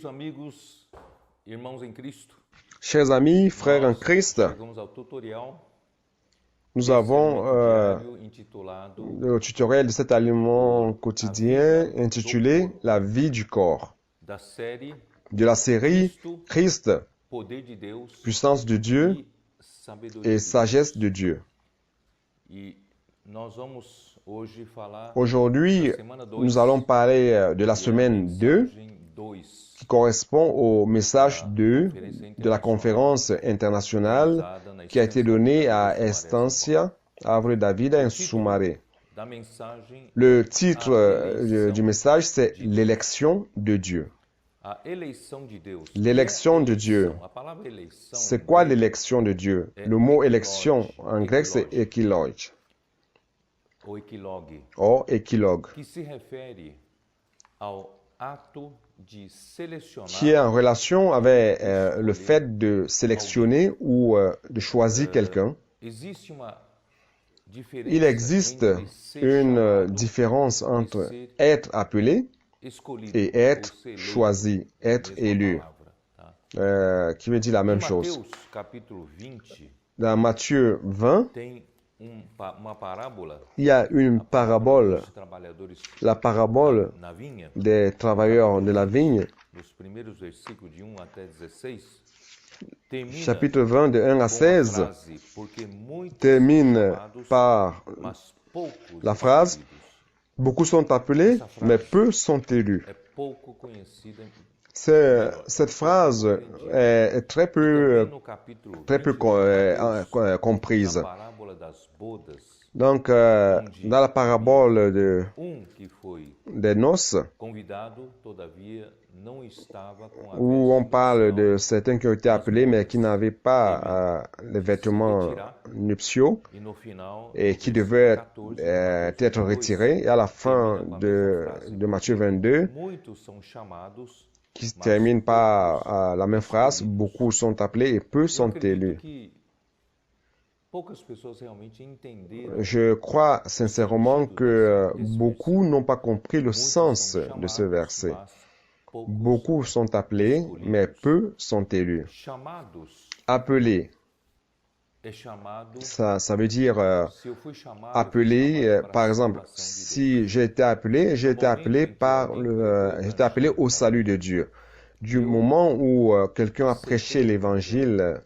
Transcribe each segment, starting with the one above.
Queridos amigos, irmãos em Cristo, Chers amis, frères en Christ, chegamos ao tutorial nous avons diário intitulado le tutoriel de cet aliment quotidien intitulé La vie du corps, da série de la série Christ, Poder de Deus puissance de Dieu e Sabedoria et de sagesse de Dieu. E nós vamos hoje falar Aujourd'hui, da semana 2, nous allons parler de la semaine 2 mensagem 2, qui correspond au message 2 de la conférence internationale qui a été donnée à Estancia, Árvore da Vida, em Sumaré. da mensagem Le titre du message, c'est l'élection de Dieu. a eleição de Deus. L'élection de Dieu. A palavra eleição C'est quoi l'élection de Dieu? Le mot élection en grec, c'est ekiloge, ou equilogue, ou ekilogue, que se refere ao ato de selecionar qui est en relation avec le fait de sélectionner ou de choisir quelqu'un. Existe uma diferença Il existe entre ser une chamado différence entre être appelé escolhido et être ou ser eleito, choisi, être mesma élu, palavra, tá? qui veut dire la même Em chose. Mateus capítulo 20 Dans Matthieu 20, tem uma parábola il y a une parabole, dos trabalhadores la parabole na vinha, des travailleurs de la vigne, nos primeiros versículos de 1 até 16, termina chapitre 20 de 1 à com a 16, frase, porque muitos termine são chamados, par mas poucos la phrase escolhidos. beaucoup sont appelés, mais peu sont élus. É pouco conhecida Cette phrase est très peu, também no capítulo très peu 20 comprise. na parábola das bodas, Donc, dans la parabole que foi des noces, convidado, todavia não estava com a où on veste parle nupcial, de certains qui ont été appelés, mais qui n'avaient pas les vêtements nuptiaux e no final et do qui versículo devaient 14 de être Mateus 22, retirés. Et à la fin termina com a mesma frase. de Matthieu 22, Muitos são chamados, qui se mas termine par poucos la même phrase, escolhidos. beaucoup sont appelés et peu Eu sont acredito élus. que poucas pessoas realmente entenderam. Je crois sincèrement que beaucoup n'ont pas compris le Muitos sens são de ce chamados, verset. mas poucos Beaucoup sont appelés, mais peu sont élus. chamados. Appelés, É chamado, ça veut dire se eu fui chamado, appelé, fui chamado para par a exemple, salvação de Deus. si j'ai été appelé, j'ai été appelé au salut de Dieu. Du moment où quelqu'un a prêché l'évangile,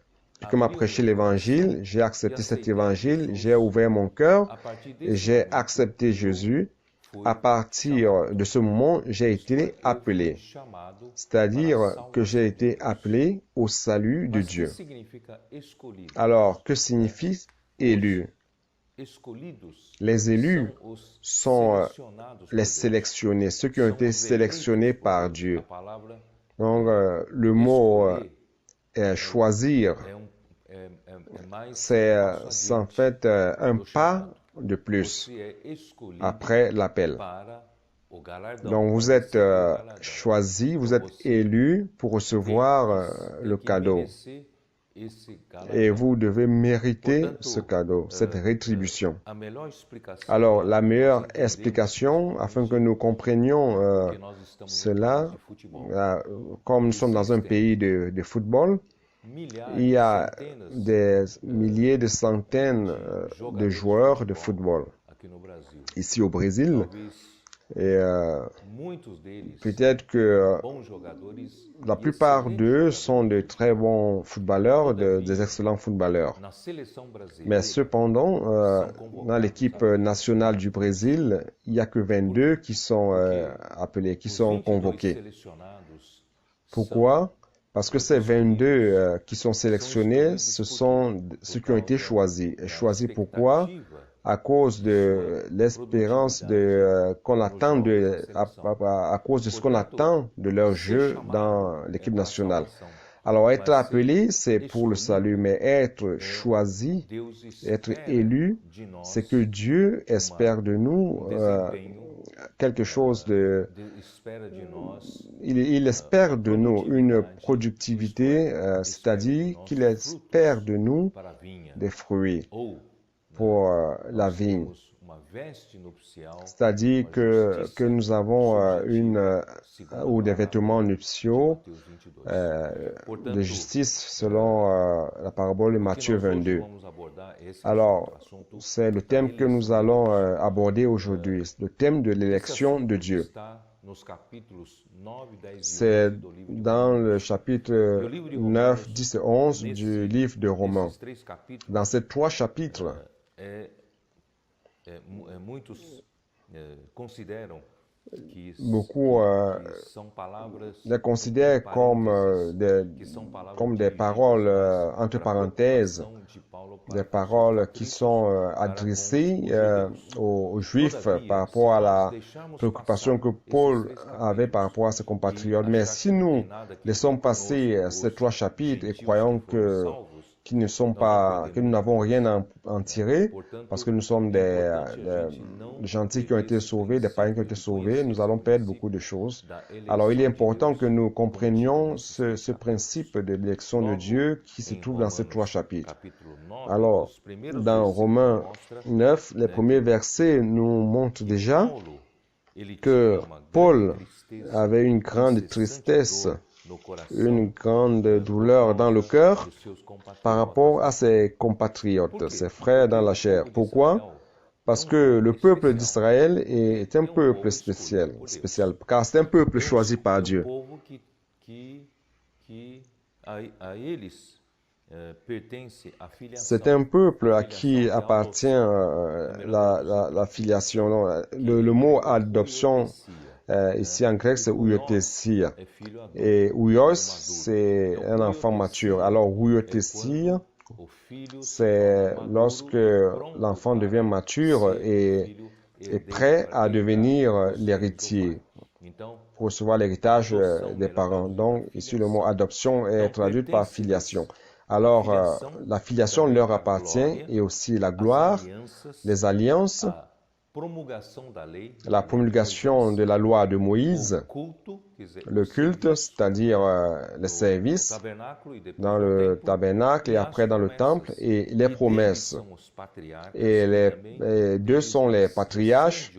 j'ai accepté cet évangile, j'ai ouvert mon cœur, A partir et desse j'ai momento, accepté Jésus. fui À partir de ce moment, j'ai été eu appelé, fui chamado c'est-à-dire para a que j'ai salvação de été Deus. appelé au salut de Mas que Dieu. significa escolhido? Alors, que signifie élu? Escolhidos Les élus são os sont selecionados por les Deus. sélectionnés, ceux qui ont São été os sélectionnés eleitos por par Deus. Dieu. A palavra Donc, le mot escolher est choisir, é mais c'est passo en adiante fait un do pas chamado. de plus Você é escolhido après l'appel. para o galardão. Donc, vous para êtes receber o galardão. choisi, vous Então, êtes você élu pour recevoir tem le que cadeau. merecer esse galardão. Et vous devez mériter Portanto, ce cadeau, cette rétribution. A melhor explicação Alors, para la nós meilleure entendermos explication, afin que nous comprenions porque nós estamos em cela, país de futebol. comme nous sommes dans un pays de football, Milhares, il y a centenas des milliers, de centaines de joueurs de football aqui no Brasil. ici au Brésil. Talvez Et muitos deles peut-être que bons jogadores la e plupart excelentes d'eux jogadores. sont de très bons footballeurs, des excellents footballeurs. Na seleção brasileira, Mais cependant, dans l'équipe nationale du Brésil, il n'y a que 22 qui sont appelés, qui os sont 22 convoqués. selecionados Pourquoi? Parce que ces 22 qui sont sélectionnés, ce sont ceux qui ont été choisis. Et choisis pourquoi? À cause de l'espérance qu'on attend à cause de ce qu'on attend de leur jeu dans l'équipe nationale. Alors, être appelé, c'est pour le salut, mais être choisi, Deus être espera élu, de nós c'est que Dieu espère de nous desempenho, quelque chose espera de nós il espère de nous une productivité, c'est-à-dire qu'il espère de nous para a vinha des fruits ou pour la vigne. temos uma c'est-à-dire que nous avons ou des vêtements nuptiaux de justice selon la parabole de Matthieu 22. Alors, c'est le thème que nous allons aborder aujourd'hui, le thème de l'élection de Dieu. C'est dans le chapitre 9, 10 et 11 du livre de Romains. Dans ces trois chapitres, beaucoup les considèrent comme des paroles entre parenthèses, des paroles qui sont adressées aux Juifs par rapport à la préoccupation que Paul avait par rapport à ses compatriotes. Mais si nous laissons passer ces trois chapitres et croyons que nous n'avons rien à en tirer, parce que nous sommes des gentils qui ont été sauvés, des païens qui ont été sauvés, nous allons perdre beaucoup de choses. Alors, il est important que nous comprenions ce principe de l'élection de Dieu qui se trouve dans ces trois chapitres. Alors, dans Romains 9, les premiers versets nous montrent déjà que Paul avait une grande tristesse, une grande douleur dans le cœur par rapport à ses compatriotes, ses frères dans la chair. Pourquoi? Parce que le peuple d'Israël est un peuple spécial, car c'est un peuple choisi par Dieu. C'est un peuple à qui appartient la filiation. Le mot adoption, ici en grec, c'est ouiothesia. Et ouios, c'est un enfant mature. Alors, ouiothesia, c'est lorsque l'enfant devient mature et est prêt à devenir l'héritier, pour recevoir l'héritage des parents. Donc, ici, le mot adoption est traduit par filiation. Alors, la filiation leur appartient et aussi la gloire, les alliances, la promulgation de la loi de Moïse, le culte, c'est-à-dire le service dans le tabernacle et après dans le temple, et les promesses. Et deux sont les patriarches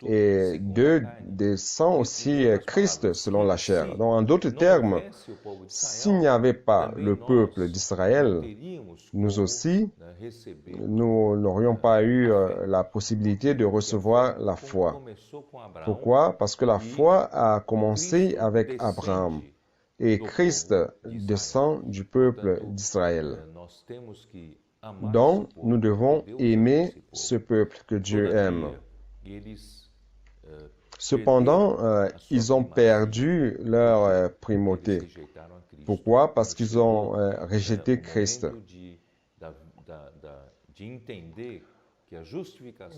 et deux descendent aussi Christ selon la chair. Donc, en d'autres termes, s'il n'y avait pas le peuple d'Israël, nous aussi, nous n'aurions pas eu la possibilité de recevoir la foi. Pourquoi? Parce que la foi a commencé avec Abraham et Christ descend du peuple d'Israël. Donc, nous devons aimer ce peuple que Dieu aime. Cependant, ils ont perdu leur primauté. Pourquoi? Parce qu'ils ont rejeté Christ.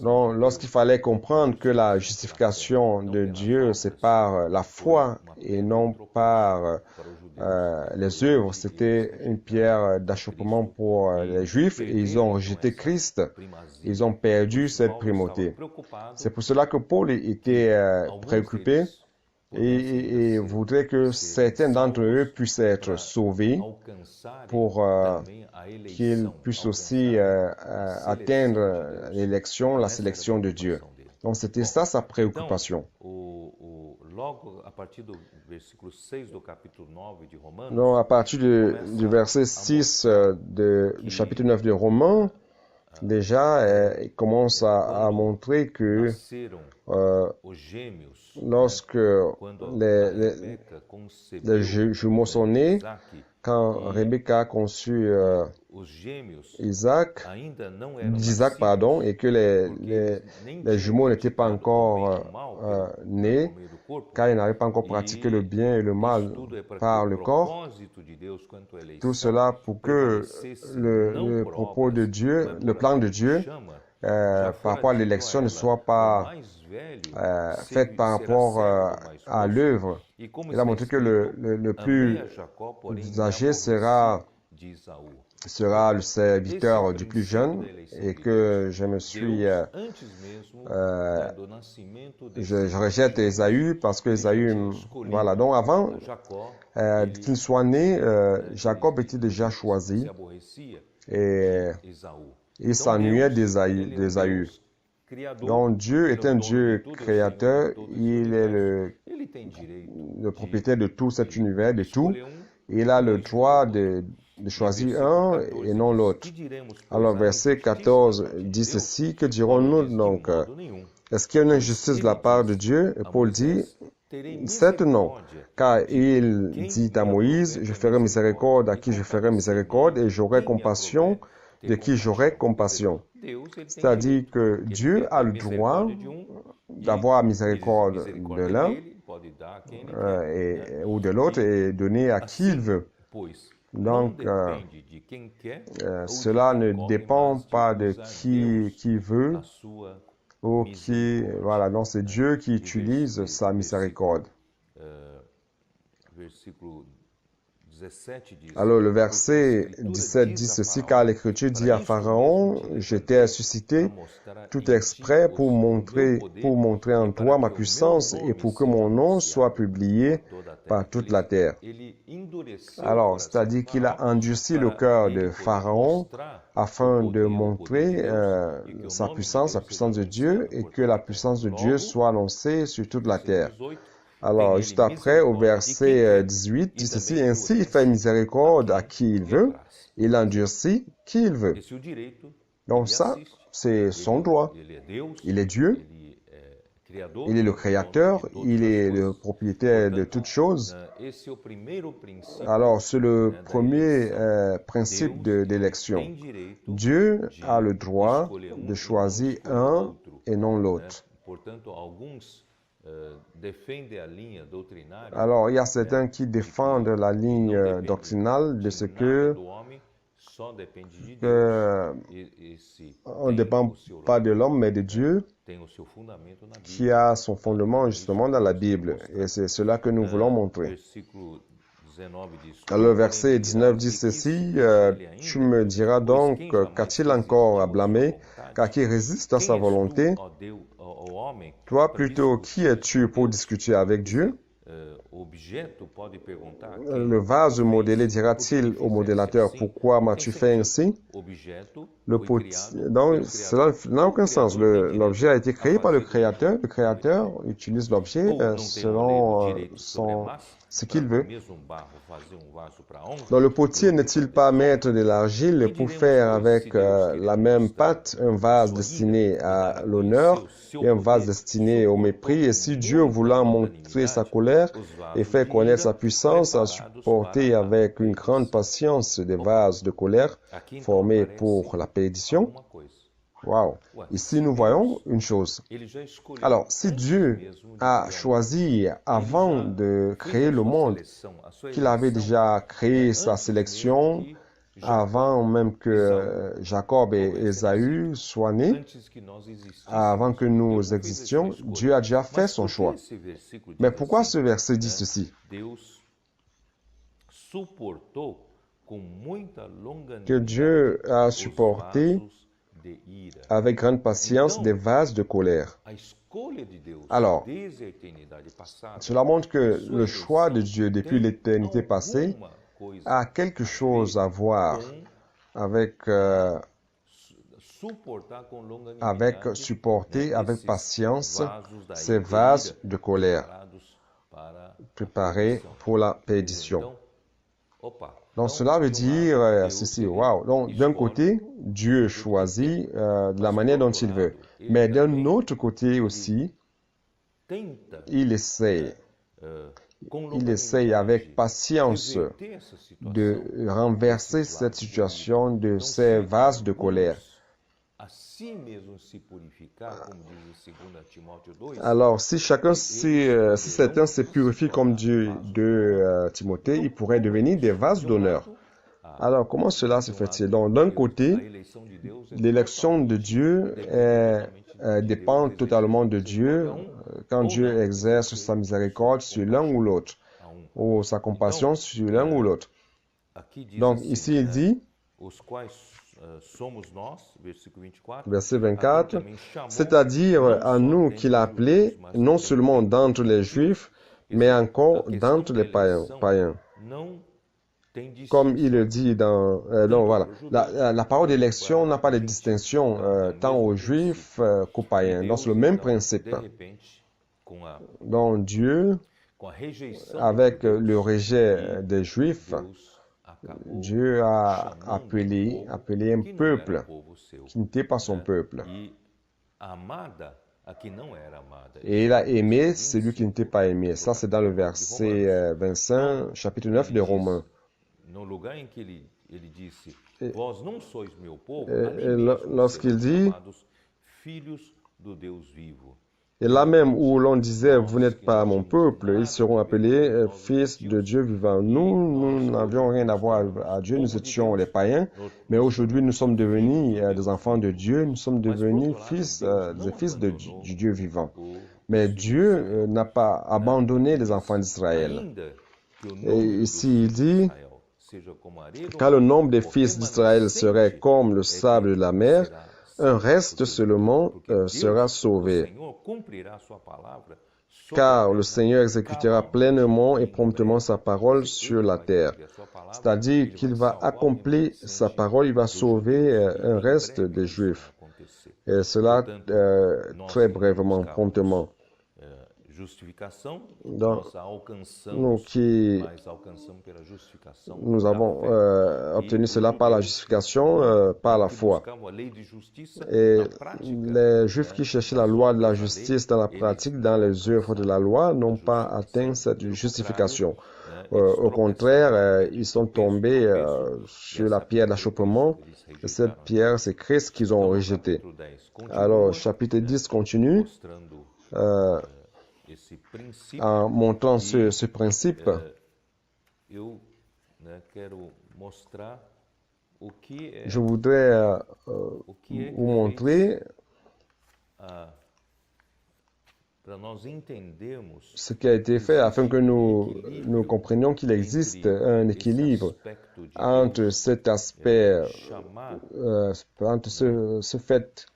Donc, lorsqu'il fallait comprendre que la justification de Dieu, c'est par la foi et non par les œuvres, c'était une pierre d'achoppement pour les Juifs et ils ont rejeté Christ. Ils ont perdu cette primauté. C'est pour cela que Paul était préoccupé et voudrait que certains d'entre eux puissent être sauvés pour qu'ils puissent aussi atteindre l'élection, la sélection de Dieu. Donc, c'était ça sa préoccupation. Donc, à partir du verset 6 du chapitre 9 de Romains, déjà, il commence à montrer que lorsque les jumeaux sont nés, quand Rebecca a conçu Isaac, et que les jumeaux n'étaient pas encore nés, car ils n'avaient pas encore pratiqué le bien et le mal par le corps. Tout cela pour que le propos de Dieu, le plan de Dieu, par rapport à l'élection ne soit pas fait par rapport à l'œuvre. Il a montré que le plus âgé sera le serviteur du plus jeune et que je rejette Ésaü parce que Ésaü, voilà. Donc avant qu'il soit né, Jacob était déjà choisi et il s'ennuyait d'Ésaü. Donc Dieu est un Dieu créateur, il est le propriétaire de tout cet univers, de tout. Il a le droit de choisir un et non l'autre. Alors verset 14 dit ceci, que dirons-nous donc? Est-ce qu'il y a une injustice de la part de Dieu? Et Paul dit, certes non, car il dit à Moïse, je ferai miséricorde à qui je ferai miséricorde et j'aurai compassion de qui j'aurai compassion. C'est-à-dire que Dieu a le droit d'avoir miséricorde de l'un ou de l'autre et donner à qui il veut. Donc, cela ne dépend pas de qui veut ou qui... Voilà, donc c'est Dieu qui utilise sa miséricorde. Alors le verset 17 dit ceci, car l'Écriture dit à Pharaon, je t'ai suscité tout exprès pour montrer en toi ma puissance et pour que mon nom soit publié par toute la terre. Alors, c'est-à-dire qu'il a endurci le cœur de Pharaon afin de montrer sa puissance, la puissance de Dieu, et que la puissance de Dieu soit annoncée sur toute la terre. Alors, juste après, au verset 18, dit ceci, ainsi il fait miséricorde à qui il veut, il endurcit qui il veut. Donc ça, c'est son droit. Il est Dieu, il est le créateur, il est le propriétaire de toutes choses. Alors, c'est le premier principe d'élection. Dieu a le droit de choisir un et non l'autre. Alors, il y a certains qui défendent la ligne doctrinale de ce que on ne dépend pas de l'homme, mais de Dieu, qui a son fondement justement dans la Bible. Et c'est cela que nous voulons montrer. Alors, le verset 19 dit ceci, tu me diras donc, qu'a-t-il encore à blâmer, car qui résiste à sa volonté? Toi, plutôt, qui es-tu pour discuter avec Dieu? Le vase modélé dira-t-il au modélateur, pourquoi m'as-tu fait ainsi? Donc, cela n'a aucun sens. L'objet a été créé par le Créateur. Le Créateur utilise l'objet selon ce qu'il veut. Donc, le potier n'est-il pas maître de l'argile pour faire avec la même pâte un vase destiné à l'honneur et un vase destiné au mépris? Et si Dieu, voulant montrer sa colère et faire connaître sa puissance, a supporté avec une grande patience des vases de colère formés pour la perdition? Wow! Ici, nous voyons une chose. Alors, si Dieu a choisi avant de créer le monde, qu'il avait déjà créé sa sélection avant même que Jacob et Ésaü soient nés, avant que nous existions, Dieu a déjà fait son choix. Mais pourquoi ce verset dit ceci? Que Dieu a supporté avec grande patience des vases de colère. Alors, cela montre que le choix de Dieu depuis l'éternité passée a quelque chose à voir avec supporter avec patience ces vases de colère préparés pour la perdition. Donc cela veut dire ceci, wow. Donc d'un côté, Dieu choisit de la manière dont il veut, mais d'un autre côté aussi, il essaye avec patience de renverser cette situation de ces vases de colère. Alors, si certains se purifient comme Dieu de Timothée, ils pourraient devenir des vases d'honneur. Alors, comment cela se fait-il? Donc, d'un côté, l'élection de Dieu dépend totalement de Dieu quand Dieu exerce sa miséricorde sur l'un ou l'autre, ou sa compassion sur l'un ou l'autre. Donc, ici, il dit, verset 24, c'est-à-dire à nous qu'il a appelés, non seulement d'entre les Juifs, mais encore d'entre les païens. comme il le dit dans... non, voilà. La parole d'élection n'a pas de distinction tant aux Juifs qu'aux païens. Donc, c'est le même principe. Donc, Dieu, avec le rejet des Juifs, Dieu a appelé un peuple qui n'était pas son peuple. Et il a aimé celui qui n'était pas aimé. Ça, c'est dans le verset 25, chapitre 9 de Romains. Lorsqu'il dit, et là même où l'on disait, vous n'êtes pas mon peuple, ils seront appelés fils de Dieu vivant. Nous n'avions rien à voir à Dieu, nous étions les païens, mais aujourd'hui nous sommes devenus des enfants de Dieu, nous sommes devenus des fils du Dieu vivant. Mais Dieu n'a pas abandonné les enfants d'Israël. Et ici il dit, quand le nombre des fils d'Israël serait comme le sable de la mer, un reste seulement sera sauvé. Car le Seigneur exécutera pleinement et promptement sa parole sur la terre. C'est-à-dire qu'il va accomplir sa parole, il va sauver un reste des Juifs. Et cela très brièvement, promptement. Donc, nous avons obtenu cela par la justification, par la foi. Et les Juifs qui cherchaient la loi de la justice dans la pratique, dans les œuvres de la loi, n'ont pas atteint cette justification. Au contraire, ils sont tombés sur la pierre d'achoppement. Et cette pierre, c'est Christ qu'ils ont rejeté. Alors, chapitre 10 continue. En montrant ce principe, je voudrais vous montrer ce qui a été fait afin que nous comprenions qu'il existe un équilibre entre cet aspect, entre ce fait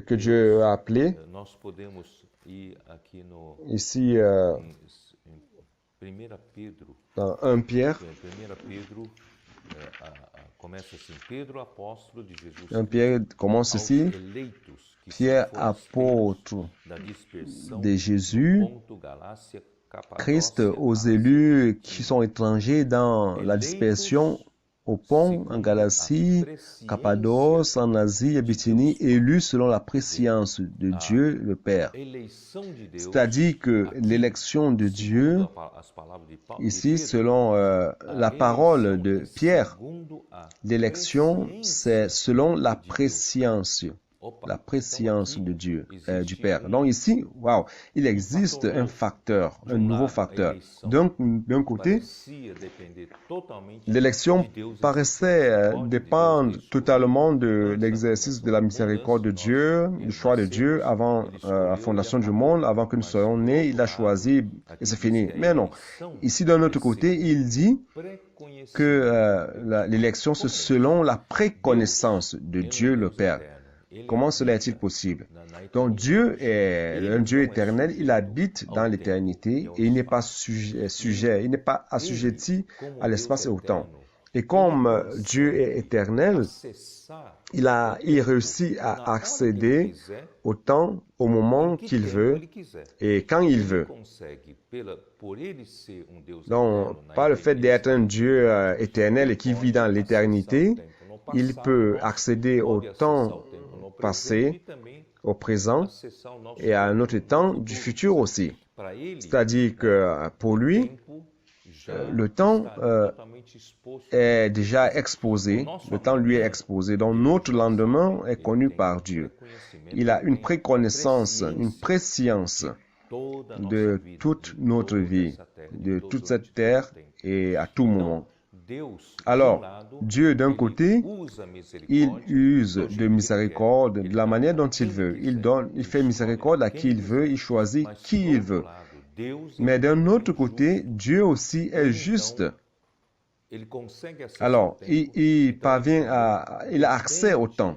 que Dieu a appelé. Ici, dans 1 Pierre, 1 Pierre commence ici, Pierre, apôtre de Jésus, Christ aux élus qui sont étrangers dans la dispersion au Pont, en Galatie, Cappadoce, en Asie et Bithynie, élus selon la préscience de Dieu le Père. C'est-à-dire que l'élection de Dieu, ici, selon la parole de Pierre, l'élection, c'est selon la préscience de Dieu, du Père. Donc ici, il existe un facteur, un nouveau facteur. Donc, d'un côté, l'élection paraissait dépendre totalement de l'exercice de la miséricorde de Dieu, du choix de Dieu avant la fondation du monde, avant que nous soyons nés, il a choisi et c'est fini. Mais non. Ici, d'un autre côté, il dit que l'élection, c'est selon la préconnaissance de Dieu le Père. Comment cela est-il possible? Donc Dieu est un Dieu éternel, il habite dans l'éternité et il n'est pas sujet, il n'est pas assujetti à l'espace et au temps. Et comme Dieu est éternel, il réussit à accéder au temps, au moment qu'il veut et quand il veut. Donc, par le fait d'être un Dieu éternel et qui vit dans l'éternité, il peut accéder au temps passé, au présent et à un autre temps du futur aussi. C'est-à-dire que pour lui, le temps est déjà exposé, le temps lui est exposé. Donc notre lendemain est connu par Dieu. Il a une préconnaissance, une préscience de toute notre vie, de toute cette terre et à tout moment. Alors, Dieu, d'un côté, il use de miséricorde de la manière dont il veut. Il fait miséricorde à qui il veut, il choisit qui il veut. Mais d'un autre côté, Dieu aussi est juste. Alors, il a accès au temps.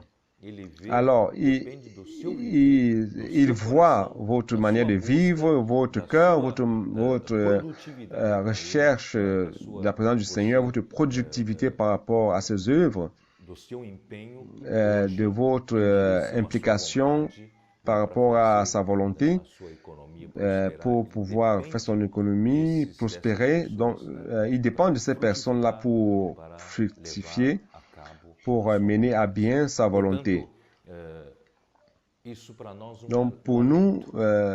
alors il voit votre manière de vivre, votre cœur, votre recherche de la présence du Seigneur, votre productivité par rapport à ses œuvres, de votre implication par rapport à sa volonté pour pouvoir faire son économie, prospérer. Donc, il dépend de ces personnes-là pour fructifier, pour mener à bien sa volonté. Donc, pour nous,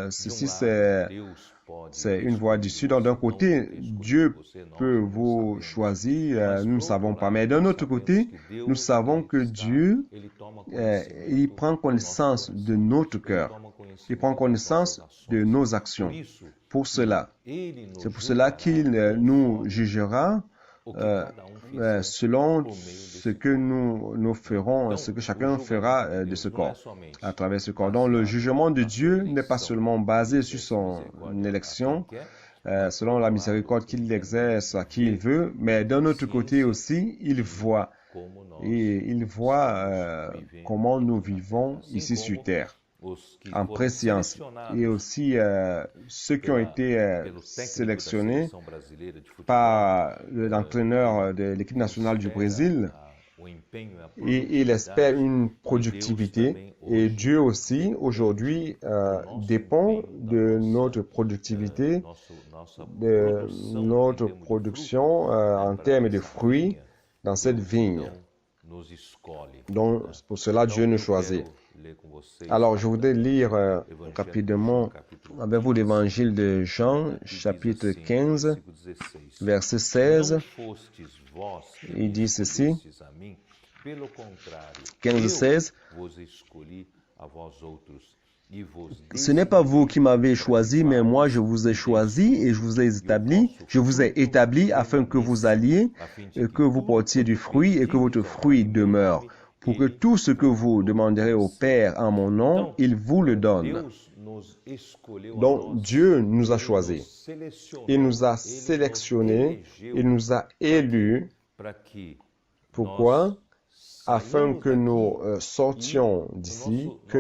ceci c'est une voie d'issue. Donc, d'un côté, Dieu peut vous choisir, nous ne savons pas. Mais d'un autre côté, nous savons que Dieu, il prend connaissance de notre cœur. Il prend connaissance de nos actions. Pour cela, c'est pour cela qu'il nous jugera selon ce que nous ferons, ce que chacun fera de ce corps, à travers ce corps. Donc, le jugement de Dieu n'est pas seulement basé sur son élection, selon la miséricorde qu'il exerce à qui il veut, mais d'un autre côté aussi, il voit comment nous vivons ici sur terre, en préscience. Et aussi ceux qui ont été sélectionnés par l'entraîneur de l'équipe nationale du Brésil, et il espère une productivité. Et Dieu aussi, aujourd'hui, dépend de notre productivité, de notre production en termes de fruits dans cette vigne. Donc, pour cela, Dieu nous choisit. Alors, je voudrais lire rapidement avec vous l'évangile de Jean, chapitre 15, verset 16. Il dit ceci, 15, 16. Ce n'est pas vous qui m'avez choisi, mais moi je vous ai choisi et je vous ai établi afin que vous alliez et que vous portiez du fruit et que votre fruit demeure, pour que tout ce que vous demanderez au Père en mon nom, il vous le donne. Donc Dieu nous a choisis, il nous a sélectionnés, il nous a élus. Pourquoi? Afin que nous sortions d'ici, que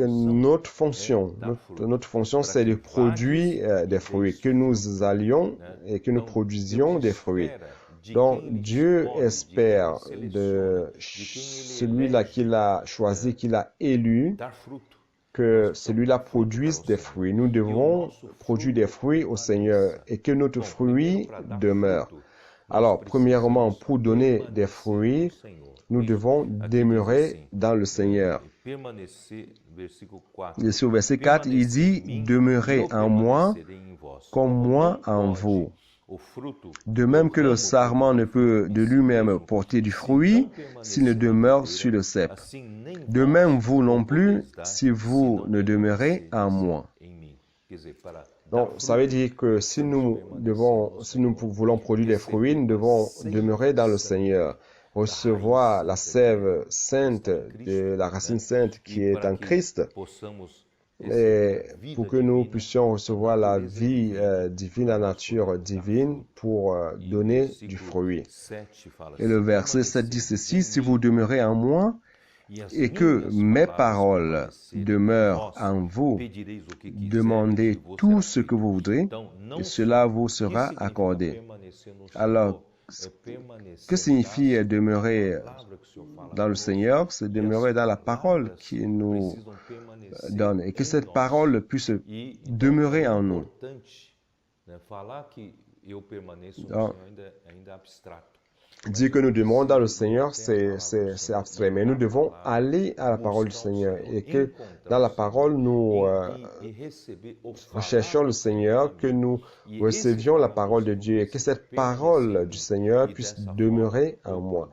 notre fonction, c'est de produire des fruits, que nous allions et que nous produisions des fruits. Donc Dieu espère de celui-là qu'il a choisi, qu'il a élu, que celui-là produise des fruits. Nous devons produire des fruits au Seigneur et que notre fruit demeure. Alors, premièrement, pour donner des fruits, nous devons demeurer dans le Seigneur. Et sur verset 4, il dit, « Demeurez en moi, comme moi en vous. » De même que le sarment ne peut de lui-même porter du fruit s'il ne demeure sur le cep. De même, vous non plus, si vous ne demeurez en moi. Donc, ça veut dire que si nous voulons produire des fruits, nous devons demeurer dans le Seigneur, recevoir la sève sainte de la racine sainte qui est en Christ, et pour que nous puissions recevoir la vie divine, la nature divine, pour donner du fruit. Et le verset 7 dit ceci, « Si vous demeurez en moi, et que mes paroles demeurent en vous, demandez tout ce que vous voudrez, et cela vous sera accordé. » Alors, que signifie demeurer dans le Seigneur? C'est demeurer dans la parole qu'il nous donne, et que cette parole puisse demeurer en nous. Donc, dire que nous demeurons dans le Seigneur, c'est abstrait, mais nous devons aller à la parole du Seigneur et que dans la parole, nous recherchions le Seigneur, que nous recevions la parole de Dieu et que cette parole du Seigneur puisse demeurer en moi.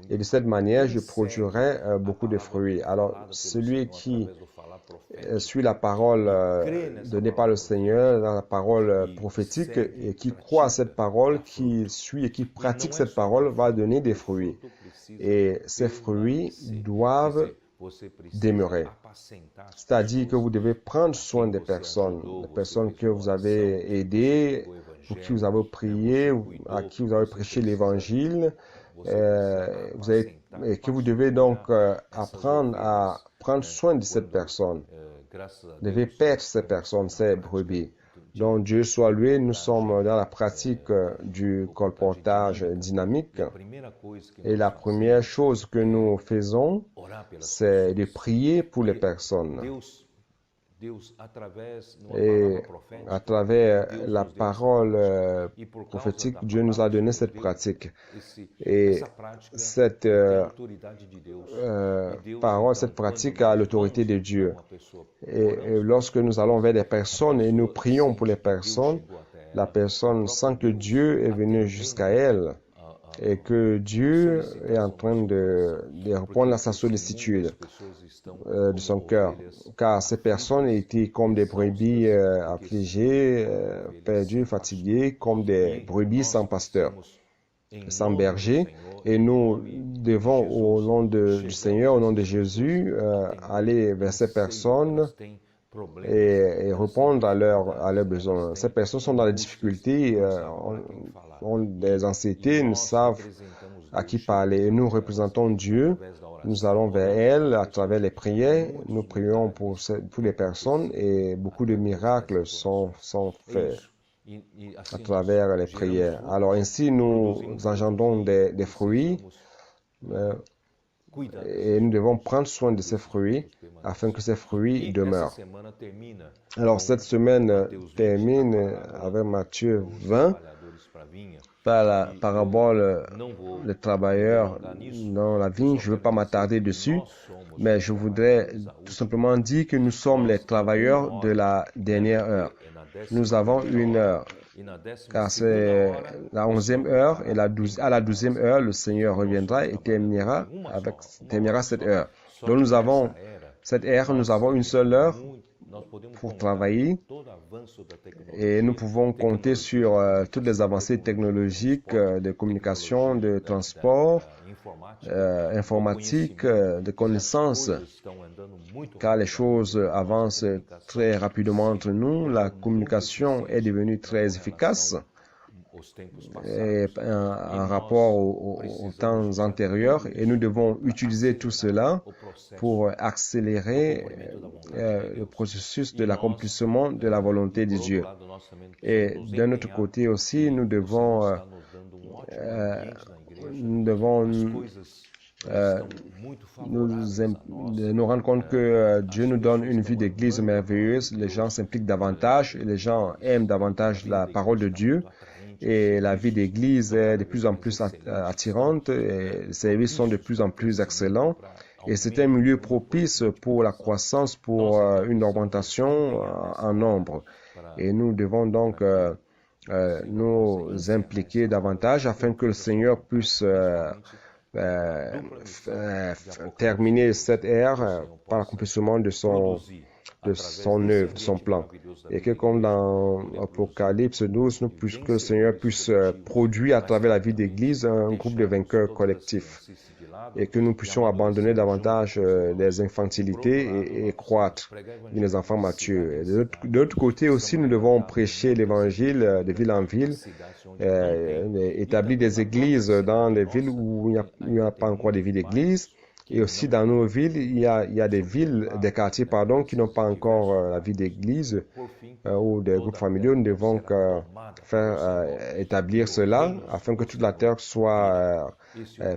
Et de cette manière, je produirai beaucoup de fruits. Alors, celui qui suit la parole donnée par le Seigneur, dans la parole prophétique, et qui croit à cette parole, qui suit et qui pratique cette parole, va donner des fruits. Et ces fruits doivent demeurer. C'est-à-dire que vous devez prendre soin des personnes que vous avez aidées, pour qui vous avez prié, à qui vous avez prêché l'Évangile, et que vous devez donc apprendre à prendre soin de cette personne. Vous devez paître cette personne, ces brebis. Donc Dieu soit loué, nous sommes dans la pratique du colportage dynamique. Et la première chose que nous faisons, c'est de prier pour les personnes. Et à travers la parole prophétique, Dieu nous a donné cette pratique. Et cette parole, cette pratique a l'autorité de Dieu. Et lorsque nous allons vers des personnes et nous prions pour les personnes, la personne sent que Dieu est venu jusqu'à elle et que Dieu est en train de répondre à sa sollicitude de son cœur. Car ces personnes étaient comme des brebis affligées, perdues, fatiguées, comme des brebis sans pasteur, sans berger. Et nous devons, au nom du Seigneur, au nom de Jésus, aller vers ces personnes et répondre à leurs besoins. Ces personnes sont dans les difficultés, ont des anxiétés, ne savent à qui parler. Et nous représentons Dieu, nous allons vers elles à travers les prières, nous prions pour les personnes et beaucoup de miracles sont faits à travers les prières. Alors ainsi, nous engendrons des fruits et nous devons prendre soin de ces fruits afin que ces fruits demeurent. Alors cette semaine termine avec Matthieu 20 par la parabole des travailleurs dans la vigne. Je ne veux pas m'attarder dessus, mais je voudrais tout simplement dire que nous sommes les travailleurs de la dernière heure. Nous avons une heure, car c'est la 11e heure et à la 12e heure, le Seigneur reviendra et terminera cette heure. Donc nous avons cette heure, nous avons une seule heure pour travailler et nous pouvons compter sur toutes les avancées technologiques de communication, de transport, informatique, de connaissances, car les choses avancent très rapidement entre nous. La communication est devenue très efficace et en rapport aux temps antérieurs et nous devons utiliser tout cela pour accélérer le processus de l'accomplissement de la volonté de Dieu. Et d'un autre côté aussi, nous devons nous rendre compte que Dieu nous donne une vie d'église merveilleuse. Les gens s'impliquent davantage et les gens aiment davantage la parole de Dieu. Et la vie d'église est de plus en plus attirante et les services sont de plus en plus excellents. Et c'est un milieu propice pour la croissance, pour une augmentation en nombre. Et nous devons donc nous impliquer davantage afin que le Seigneur puisse terminer cette ère par l'accomplissement de son œuvre, de son plan. Et que comme dans Apocalypse 12, que le Seigneur puisse produire à travers la vie d'Église un groupe de vainqueurs collectifs. Et que nous puissions abandonner davantage les infantilités et croître dans les enfants matures. De l'autre côté aussi, nous devons prêcher l'Évangile de ville en ville, établir des églises dans les villes où il n'y a pas encore de vie d'église. Et aussi dans nos villes, il y a des quartiers, qui n'ont pas encore la vie d'église ou des groupes familiaux. Nous devons faire établir cela afin que toute la terre soit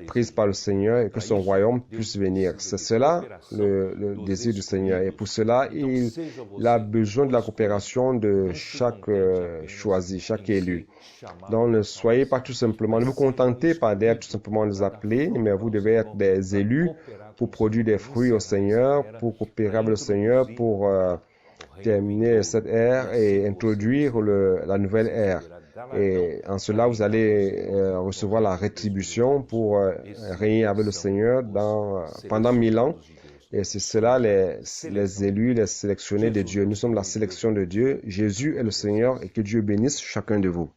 prise par le Seigneur et que son royaume puisse venir. C'est cela le désir du Seigneur. Et pour cela, il a besoin de la coopération de chaque choisi, chaque élu. Donc ne soyez pas tout simplement, ne vous contentez pas d'être tout simplement des appelés, mais vous devez être des élus pour produire des fruits au Seigneur, pour coopérer avec le Seigneur, pour terminer cette ère et introduire la nouvelle ère. Et en cela, vous allez recevoir la rétribution pour régner avec le Seigneur pendant 1000 ans. Et c'est cela les élus, les sélectionnés de Dieu. Nous sommes la sélection de Dieu. Jésus est le Seigneur et que Dieu bénisse chacun de vous.